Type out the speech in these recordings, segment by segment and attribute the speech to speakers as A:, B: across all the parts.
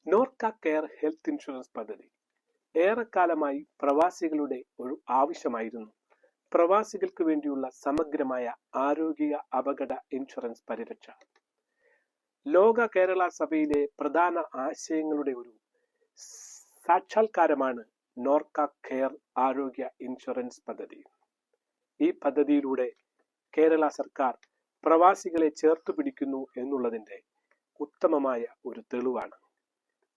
A: Norka care health insurance പദ്ധതി ഏറെക്കാലമായി പ്രവാസികളുടെ ഒരു ആവശ്യമായിരുന്നു. പ്രവാസികൾക്ക് വേണ്ടിയുള്ള സമഗ്രമായ ആരോഗ്യ അപകട ഇൻഷുറൻസ് പരിരക്ഷ. ലോക കേരള സഭയിലെ പ്രധാന ആശയങ്ങളുടെ ഒരു സാക്ഷാത്കാരമാണ് നോർക്ക കെയർ ആരോഗ്യ ഇൻഷുറൻസ് പദ്ധതി. ഈ പദ്ധതിയിലൂടെ കേരള സർക്കാർ പ്രവാസികളെ ചേർത്തു പിടിക്കുന്നു എന്നുള്ളതിന്റെ ഉത്തമമായ ഒരു തെളിവാണ്.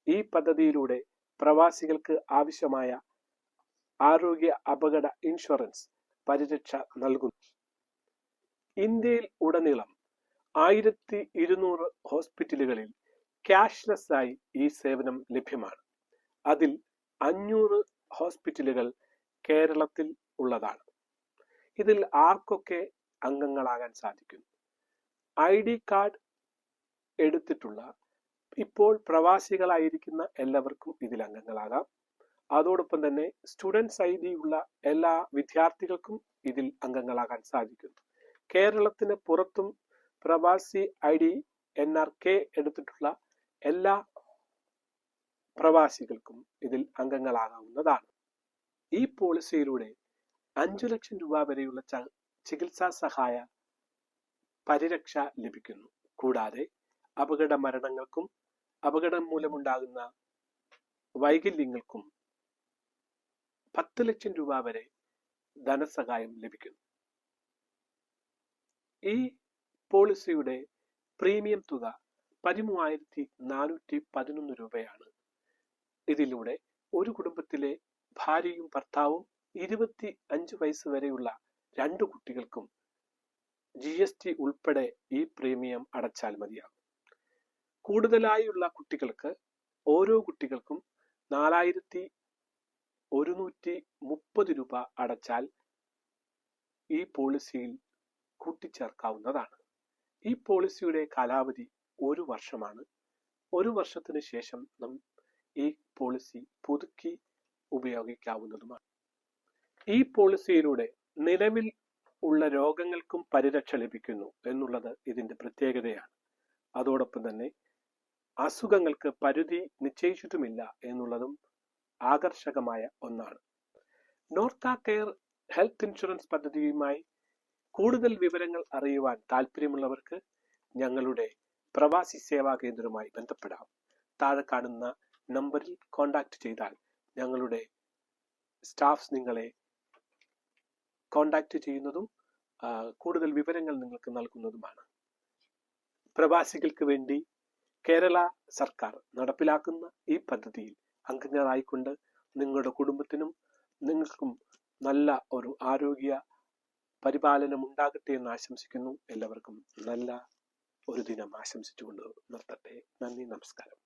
A: ഈ പദ്ധതിയിലൂടെ പ്രവാസികൾക്ക് ആവശ്യമായ ആരോഗ്യ അപകട ഇൻഷുറൻസ് പരിരക്ഷ നൽകുന്നു. ഇന്ത്യയിൽ ഉടനീളം 1200 ഹോസ്പിറ്റലുകളിൽ ക്യാഷ്ലെസ് ആയി ഈ സേവനം ലഭ്യമാണ്. അതിൽ 500 ഹോസ്പിറ്റലുകൾ കേരളത്തിൽ ഉള്ളതാണ്. ഇതിൽ ആർക്കൊക്കെ അംഗങ്ങളാകാൻ സാധിക്കും? ID കാർഡ് എടുത്തിട്ടുള്ള ഇപ്പോൾ പ്രവാസികളായിരിക്കുന്ന എല്ലാവർക്കും ഇതിൽ അംഗങ്ങളാകാം. അതോടൊപ്പം തന്നെ സ്റ്റുഡൻസ് ID ഉള്ള എല്ലാ വിദ്യാർത്ഥികൾക്കും ഇതിൽ അംഗങ്ങളാകാൻ സാധിക്കും. കേരളത്തിന് പുറത്തും പ്രവാസി ID NRK എടുത്തിട്ടുള്ള എല്ലാ പ്രവാസികൾക്കും ഇതിൽ അംഗങ്ങളാകാവുന്നതാണ്. ഈ പോളിസിയിലൂടെ 5 ലക്ഷം രൂപ വരെയുള്ള ചികിത്സാ സഹായ പരിരക്ഷ ലഭിക്കുന്നു. കൂടാതെ അപകട മരണങ്ങൾക്കും അപകടം മൂലമുണ്ടാകുന്ന വൈകല്യങ്ങൾക്കും 10 ലക്ഷം രൂപ വരെ ധനസഹായം ലഭിക്കുന്നു. ഈ പോളിസിയുടെ പ്രീമിയം തുക 13,411 രൂപയാണ്. ഇതിലൂടെ ഒരു കുടുംബത്തിലെ ഭാര്യയും ഭർത്താവും 25 വയസ്സ് വരെയുള്ള 2 കുട്ടികൾക്കും GST ഉൾപ്പെടെ ഈ പ്രീമിയം അടച്ചാൽ മതിയാകും. കൂടുതലായുള്ള കുട്ടികൾക്ക് ഓരോ കുട്ടികൾക്കും 4,130 രൂപ അടച്ചാൽ ഈ പോളിസിയിൽ കൂട്ടിച്ചേർക്കാവുന്നതാണ്. ഈ പോളിസിയുടെ കാലാവധി 1 വർഷമാണ്. 1 വർഷത്തിന് ശേഷം ഈ പോളിസി പുതുക്കി ഉപയോഗിക്കാവുന്നതുമാണ്. ഈ പോളിസിയിലൂടെ നിലവിൽ ഉള്ള രോഗങ്ങൾക്കും പരിരക്ഷ ലഭിക്കുന്നു എന്നുള്ളത് ഇതിന്റെ പ്രത്യേകതയാണ്. അതോടൊപ്പം തന്നെ അസുഖങ്ങൾക്ക് പരിധി നിശ്ചയിച്ചിട്ടുമില്ല എന്നുള്ളതും ആകർഷകമായ ഒന്നാണ്. നോർക്ക കെയർ ഹെൽത്ത് ഇൻഷുറൻസ് പദ്ധതിയുമായി കൂടുതൽ വിവരങ്ങൾ അറിയുവാൻ താല്പര്യമുള്ളവർക്ക് ഞങ്ങളുടെ പ്രവാസി സേവാ കേന്ദ്രവുമായി ബന്ധപ്പെടാം. താഴെ കാണുന്ന നമ്പറിൽ കോൺടാക്ട് ചെയ്താൽ ഞങ്ങളുടെ സ്റ്റാഫ്സ് നിങ്ങളെ കോൺടാക്ട് ചെയ്യുന്നതും കൂടുതൽ വിവരങ്ങൾ നിങ്ങൾക്ക് നൽകുന്നതുമാണ്. പ്രവാസികൾക്ക് വേണ്ടി കേരള സർക്കാർ നടപ്പിലാക്കുന്ന ഈ പദ്ധതിയിൽ അംഗങ്ങളായിക്കൊണ്ട് നിങ്ങളുടെ കുടുംബത്തിനും നിങ്ങൾക്കും നല്ല ഒരു ആരോഗ്യ പരിപാലനം ഉണ്ടാകട്ടെ എന്ന് ആശംസിക്കുന്നു. എല്ലാവർക്കും നല്ല ഒരു ദിനം ആശംസിച്ചുകൊണ്ട് നിർത്തട്ടെ. നന്ദി, നമസ്കാരം.